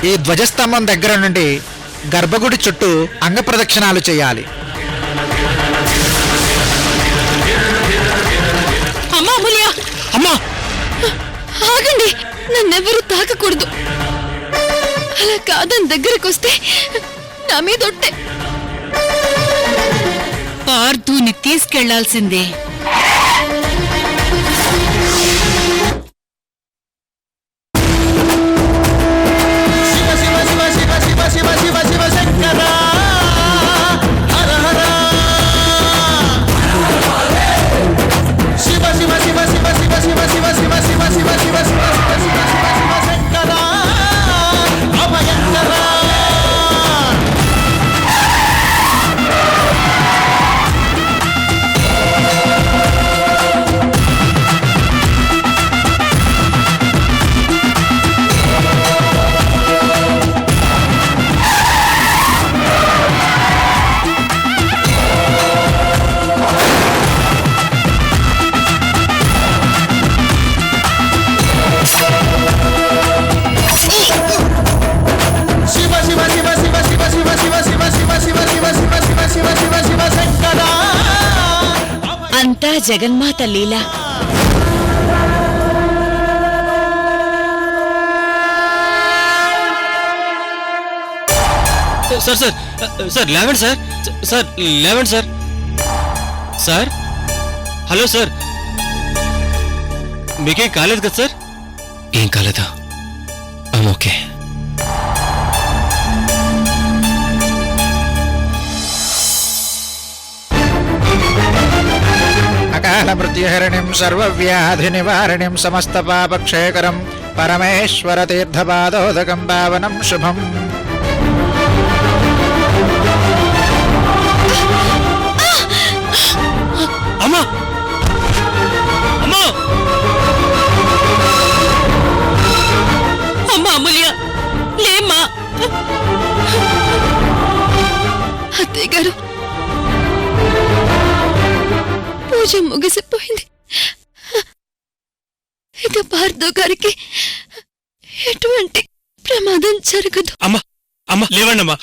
ఈ ధ్వజస్తంభం దగ్గర నుండి గర్భగుడి చుట్టూ అంగప్రదక్షిణాలు చేయాలి. అమ్మా అమూల్య, అమ్మా ఆగండి, నన్నెవరూ తాకకూడదు. అలా కాదని దగ్గరకు వస్తే నా మీదొట్టే. పార్థుని తీసుకెళ్లాల్సిందే. అంతా జగన్మాత లీలా. సార్ సార్ సార్ లేవండి సార్. సార్ లేవండి సార్. సార్ హలో సార్, మీకేం కాలేదు కదా సార్? ఏం కాలేదా? ఓకే. అకాల మృత్యుహరిణిం సర్వవ్యాధి నివారిణిం సమస్త పాపక్షేకరం పరమేశ్వర తీర్థపాదోదకం పావనం శుభం. అమ్మా అమ్మా అమ్మా అమూల్య, లేమ్మా. అత్తయ్య గారు, పూజ ముగిసిపోయింది. ఇక పార్థు గారికి ఎటువంటి ప్రమాదం జరగదు. అమ్మా అమ్మా లేవండి అమ్మా.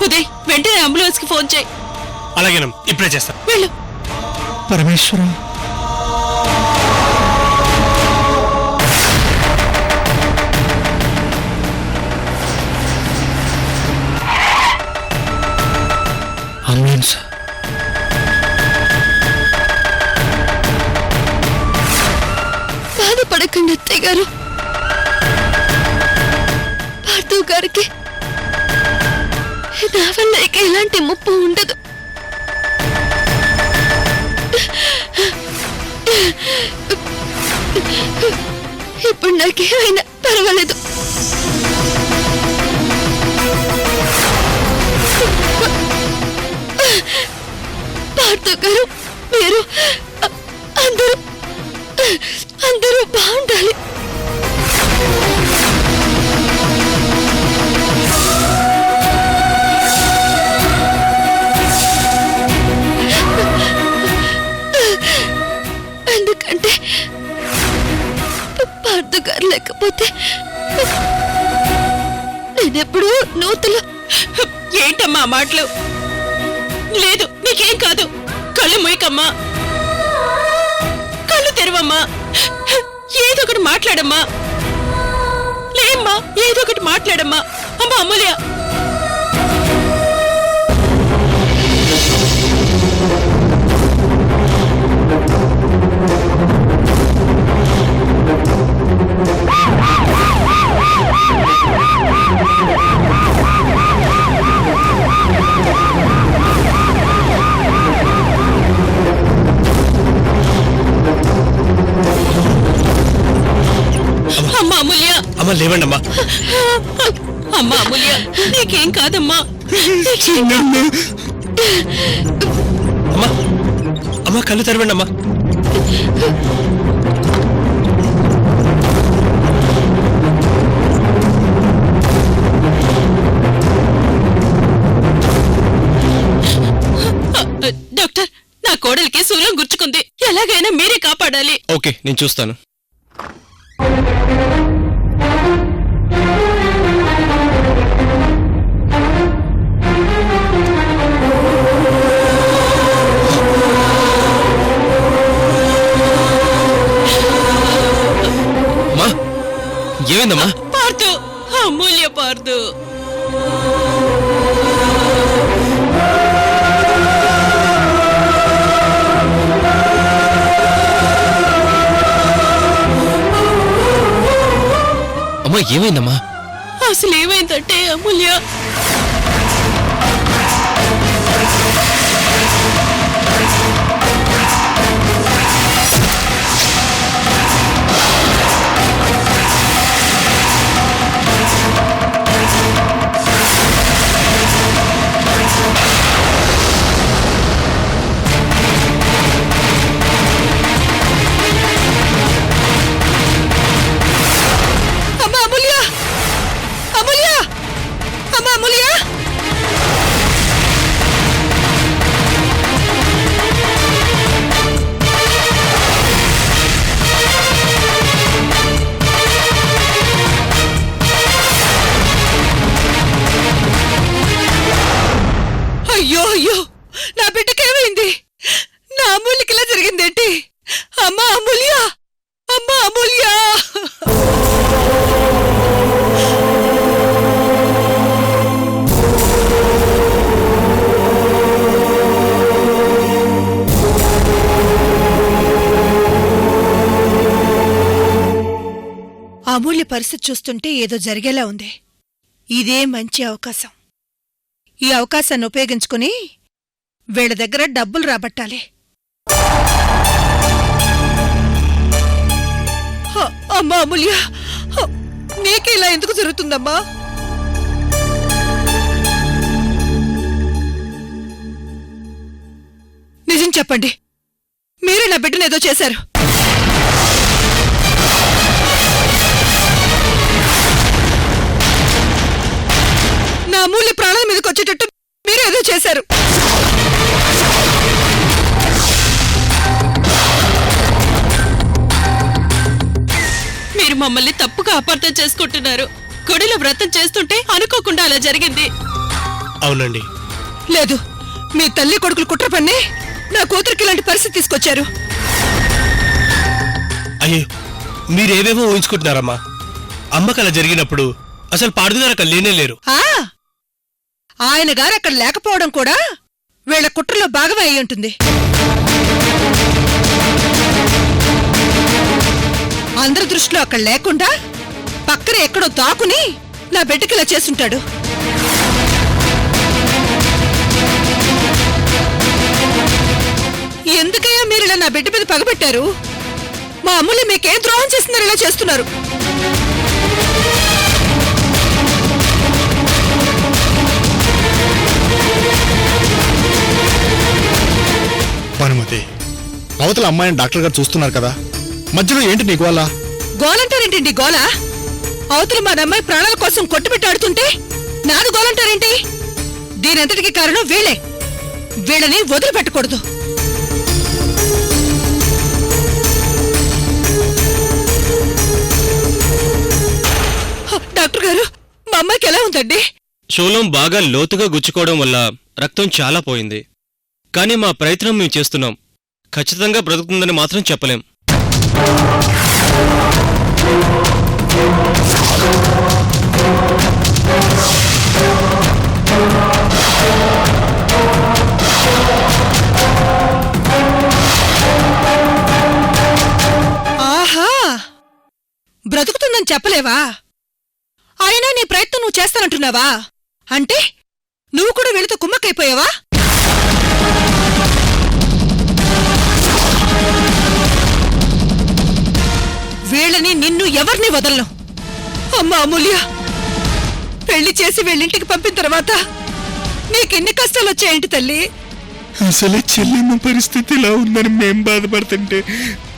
ఉదయ్, వెంటనే అంబులెన్స్ కి ఫోన్ చేయి. అలాగేనమ్మా, ఇప్పుడే చేస్తా. వెళ్ళు. పరమేశ్వరం, అంబులెన్స్. బాధపడకండి అత్తయ్య గారు, పార్థు గారికి నా వల్ల ఇక ఎలాంటి ముప్పు ఉండదు. ఇప్పుడు నాకేమైనా పర్వాలేదు. పార్థు గారు, మీరు అందరూ బాగుండాలి. ఎందుకంటే పార్థు గారు లేకపోతే నేనెప్పుడు నూతులు. ఏంటమ్మా మాటలు? లేదు, నీకేం కాదు. కళ్ళు మూయకమ్మా, కళ్ళు తెరవమ్మా. ఏదో ఒకటి మాట్లాడమ్మా. లేమ్మా, ఏదో ఒకటి మాట్లాడమ్మా. అమ్మా అమూల్య, అమ్మా అమూల్య. అమ్మ లేవండి అమ్మా. అమ్మా అమూల్య, నీకేం కాదమ్మా. అమ్మా అమ్మా కళ్ళు తెరవండి అమ్మా. డాక్టర్, నా కోడలికి శూలం గుచ్చుకుంది. ఎలాగైనా మీరే కాపాడాలి. ఓకే, నేను చూస్తాను. అమ్మా, ఏమైందమ్మా? పార్దు, అమూల్య పార్దు. అమ్మా, ఏమైందమ్మా? అసలు ఏమైందంటే అమూల్య అయ్యో అయ్యో, నా బిడ్డకేమైంది? నా అమూల్యకి ఇలా జరిగిందేంటి? అమ్మా అమూల్య, అమ్మా అమూల్య. అమూల్య పరిస్థితి చూస్తుంటే ఏదో జరిగేలా ఉంది. ఇదే మంచి అవకాశం. ఈ అవకాశాన్ని ఉపయోగించుకుని వీళ్ళ దగ్గర డబ్బులు రాబట్టాలి. అమ్మా అమూల్య, నీకే ఇలా ఎందుకు జరుగుతుందమ్మా? నిజం చెప్పండి, మీరే నా బిడ్డను ఏదో చేశారు. నా అమూల్య ప్రాణాల మీదకి వచ్చేటట్టు మీరేదో చేశారు. మీరు మమ్మల్ని తప్పుగా అపార్థం చేసుకుంటున్నారు. గుడిలో వ్రతం చేస్తుంటే అనుకోకుండా అలా జరిగింది. అవునండి. లేదు, మీ తల్లి కొడుకులు కుట్ర పన్ని నా కూతురికి ఇలాంటి పరిస్థితి తీసుకొచ్చారు. అయ్యో, మీరేవేమో ఊహించుకుంటున్నారమ్మా. అమ్మకి అలా జరిగినప్పుడు అసలు పాడుగారు అక్కడ లేనేలేరు. ఆయన గారు అక్కడ లేకపోవడం కూడా వీళ్ల కుట్రలో భాగమే అయి ఉంటుంది. అందరి దృష్టిలో అక్కడ లేకుండా పక్కన ఎక్కడో దాకుని నా బిడ్డకి ఇలా చేస్తుంటాడు. ఎందుకయ్యా మీరు ఇలా నా బిడ్డ మీద పగబెట్టారు? మా అమ్ముల్ని మీకేం ద్రోహం చేస్తున్నారు ఇలా చేస్తున్నారు? భానుమతి, అవతల అమ్మాయిని డాక్టర్ గారు చూస్తున్నారు కదా, మధ్యలో ఏంటి నీ గోల? గోలంటారేంటి గోల? అవతల మా అమ్మాయి ప్రాణాల కోసం కొట్టుబిట్టాడుతుంటే నాది గోలంటారేంటి? దీనంతటికి కారణం వీళ్ళే. వీళ్ళని వదిలిపెట్టకూడదు. డాక్టర్ గారు, మా అమ్మాయికి ఎలా ఉందండి? శూలం బాగా లోతుగా గుచ్చుకోవడం వల్ల రక్తం చాలా పోయింది. కానీ మా ప్రయత్నం మేము చేస్తున్నాం. ఖచ్చితంగా బ్రతుకుతుందని మాత్రం చెప్పలేం. ఆహా, బ్రతుకుతుందని చెప్పలేవా? అయినా నీ ప్రయత్నం నువ్వు చేస్తానంటున్నావా? అంటే నువ్వు కూడా వీళ్ళతో కుమ్మక్కైపోయావా? వీళ్ళని నిన్ను ఎవరిని వదలను. అమ్మా అమూల్య, పెళ్లి చేసి వీళ్ళింటికి పంపిన తర్వాత నీకెన్ని కష్టాలు వచ్చాయేంటి తల్లి? అసలే చెల్లెమ్మ పరిస్థితి ఇలా ఉందని మేం బాధపడుతుంటే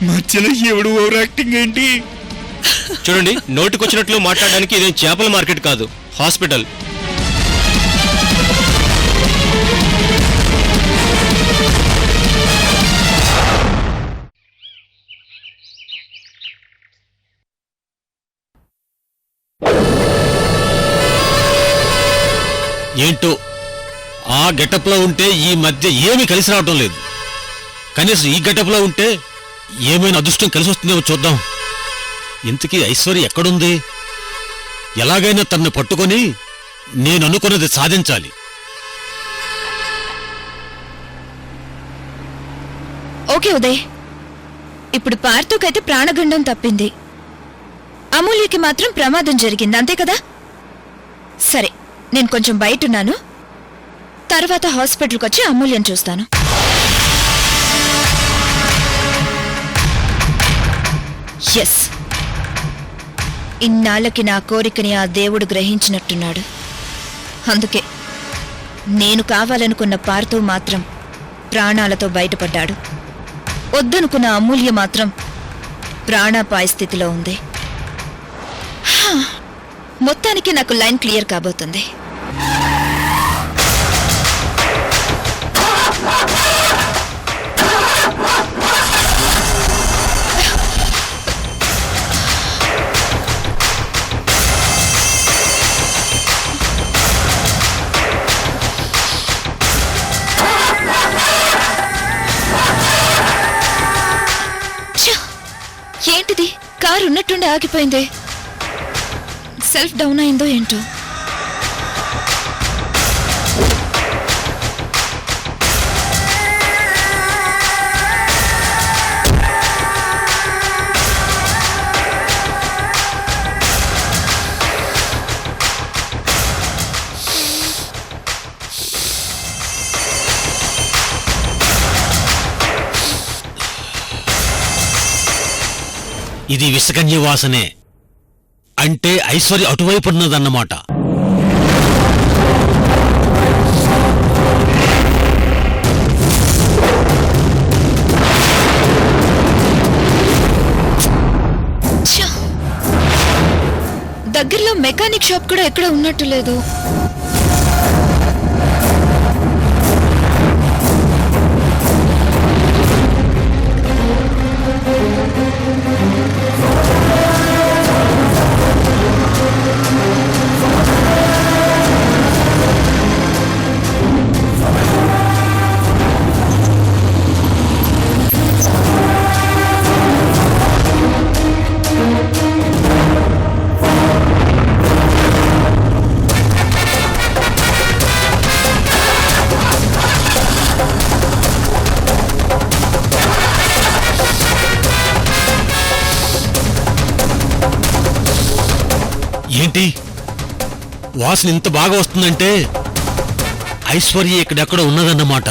మధ్యలో ఎవడు ఓవర్ యాక్టింగ్ ఏంటి? చూడండి, నోటికొచ్చినట్లు మాట్లాడడానికి ఇదేం చేపల మార్కెట్ కాదు, హాస్పిటల్. ఏంటో ఆ గెటప్లో ఉంటే ఈ మధ్య ఏమీ కలిసి రావటం లేదు. కనీసం ఈ గెటప్లో ఉంటే ఏమైనా అదృష్టం కలిసి వస్తుందేమో చూద్దాం. ఇంతకీ ఐశ్వర్య ఎక్కడుంది? ఎలాగైనా తనను పట్టుకొని నేను అనుకున్నది సాధించాలి. ఓకే ఉదయ్, ఇప్పుడు పార్థుకైతే ప్రాణగండం తప్పింది, అమూల్యకి మాత్రం ప్రమాదం జరిగింది, అంతే కదా? సరే, నేను కొంచెం బయటున్నాను, తర్వాత హాస్పిటల్కి వచ్చి అమూల్యం చూస్తాను. ఎస్, ఇన్నాళ్ళకి నా కోరికని ఆ దేవుడు గ్రహించినట్టున్నాడు. అందుకే నేను కావాలనుకున్న పార్థు మాత్రం ప్రాణాలతో బయటపడ్డాడు. వద్దనుకున్న అమూల్య మాత్రం ప్రాణాపాయ స్థితిలో ఉంది. మొత్తానికి నాకు లైన్ క్లియర్ కాబోతుంది. ఏంటిది, కారు ఉన్నట్టుండి ఆగిపోయింది. సెల్ఫ్ డౌన్ అయిందో ఏంటో. ఇది విషకన్య వాసనే, అంటే ఐశ్వర్య అటువైపు ఉన్నదన్నమాట. దగ్గరలో మెకానిక్ షాప్ కూడా ఎక్కడ ఉన్నట్టు లేదు. ఏంటి వాసన ఇంత బాగా వస్తుందంటే ఐశ్వర్య ఇక్కడెక్కడ ఉన్నదన్నమాట.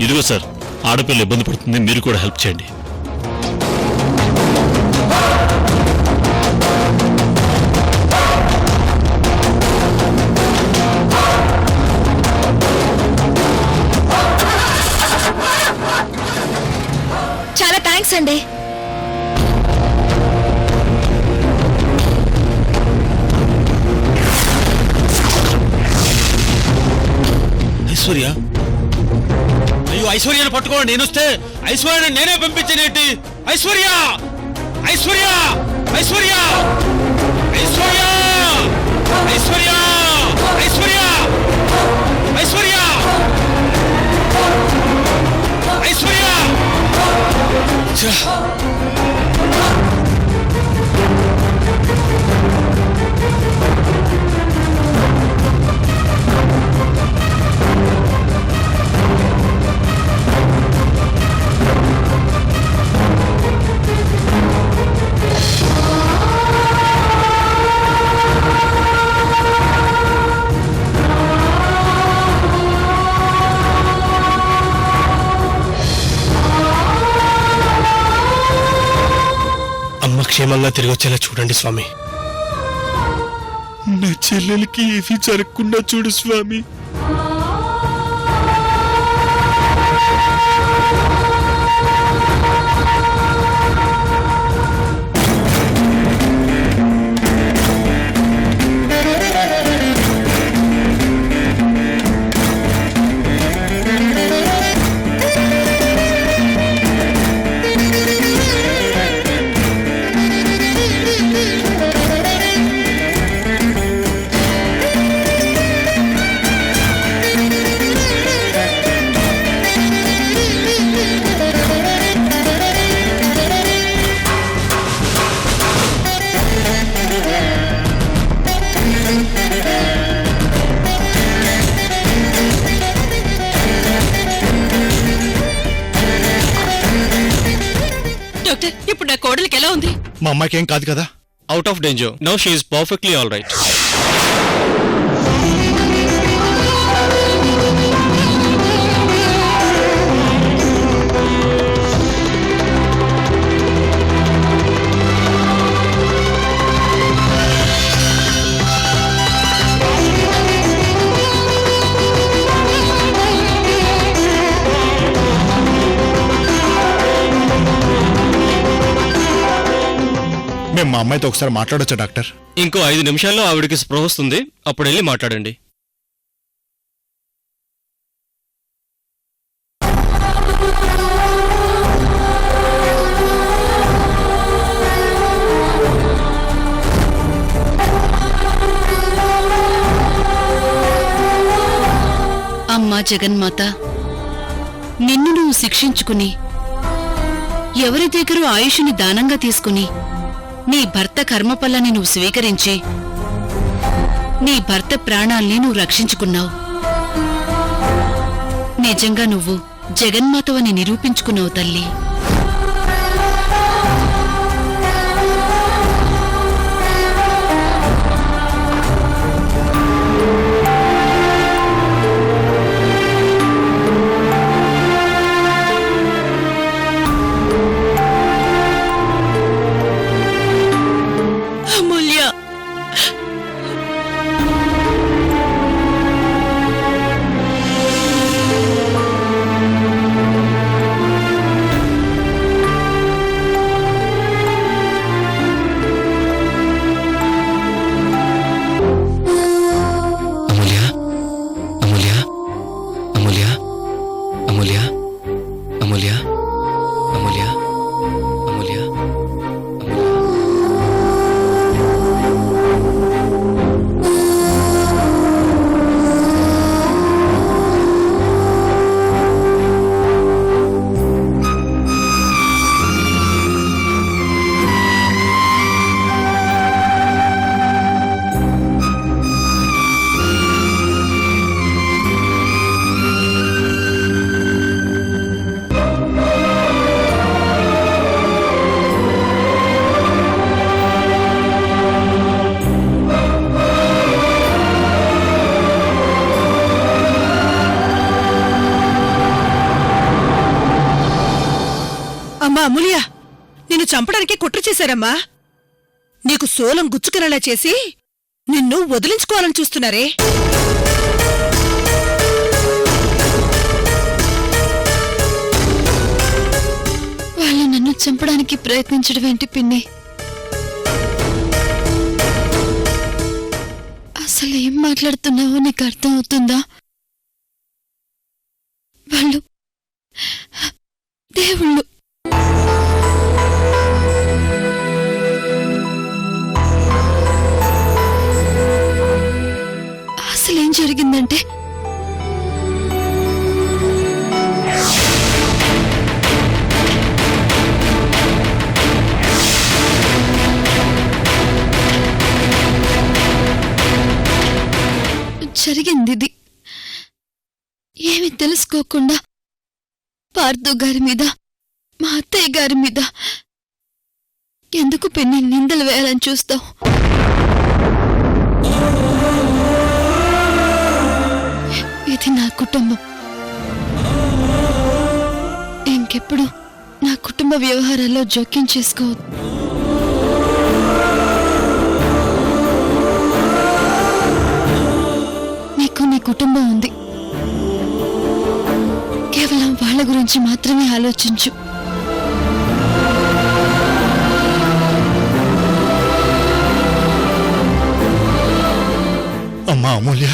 ఇదిగో సార్, ఆడపిల్ల ఇబ్బంది పడుతుంది, మీరు కూడా హెల్ప్ చేయండి. చాలా థ్యాంక్స్ అండి. ఐశ్వర్య, అయ్యో ఐశ్వర్యను పట్టుకోండి, నేనొస్తే ఐశ్వర్యను నేనే పంపించనేటి. ఐశ్వర్య, ఐశ్వర్య, ఐశ్వర్య, ఐశ్వర్య, ఐశ్వర్య, ఐశ్వర్య, ఐశ్వర్య, ఐశ్వర్య. అమ్మ క్షేమంగా తిరిగి వచ్చేలా చూడండి స్వామి. నా చెల్లెలకి ఏమీ జరగకుండా చూడు స్వామి. ఉంది? మా అమ్మాయికి ఏం కాదు కదా? Out of danger. Now she is perfectly all right. మేము మా అమ్మాయితో ఒకసారి మాట్లాడొచ్చా డాక్టర్? ఇంకో 5 నిమిషాల్లో ఆవిడికి స్పృహ వస్తుంది. అప్పుడు వెళ్ళి మాట్లాడండి. అమ్మా జగన్మాత, నిన్ను నువ్వు శిక్షించుకుని ఎవరి దగ్గర ఆయుష్ని దానంగా తీసుకుని నీ భర్త కర్మపల్లని నువ్వు స్వీకరించి నీ భర్త ప్రాణాల్ని నువ్వు రక్షించుకున్నావు. నిజంగా నువ్వు జగన్మాతవని నిరూపించుకున్నావు తల్లి. అమూల్య, అమ్మా అమూల్య, నిన్ను చంపడానికి కుట్ర చేశారమ్మా. నీకు సోలం గుచ్చుకునేలా చేసి నిన్ను వదిలించుకోవాలని చూస్తున్నారే. వాళ్ళు నన్ను చంపడానికి ప్రయత్నించడం ఏంటి పిన్ని? అసలు ఏం మాట్లాడుతున్నావో నీకు అర్థం అవుతుందా? వాళ్ళు దేవుళ్ళు. అసలేం జరిగిందంటే జరిగింది ఏమి తెలుసుకోకుండా పార్థు గారి మీద, మా అత్తయ్య గారి మీద ఎందుకు పిన్ని నిందలు వేయాలని చూస్తావు? ఇది నా కుటుంబం. ఇంకెప్పుడు నా కుటుంబ వ్యవహారాల్లో జోక్యం చేసుకోవద్దు. నీకు నీ కుటుంబం ఉంది. కేవలం వాళ్ళ గురించి మాత్రమే ఆలోచించు. అమ్మా అమూల్య,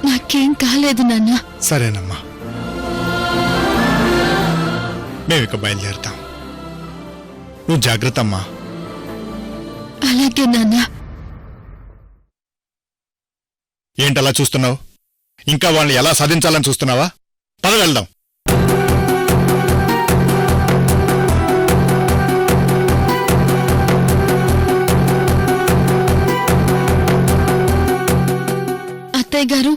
నాకేం కాలేదు నాన్న. సరేనమ్మా, మేమిక బయలుదేరుతాం. నువ్వు జాగ్రత్త అమ్మా. అలాగే నాన్న. ఏంటలా చూస్తున్నావు? ఇంకా వాళ్ళని ఎలా సాధించాలని చూస్తున్నావా? పద వెళ్దాం. అత్తయ్య గారు,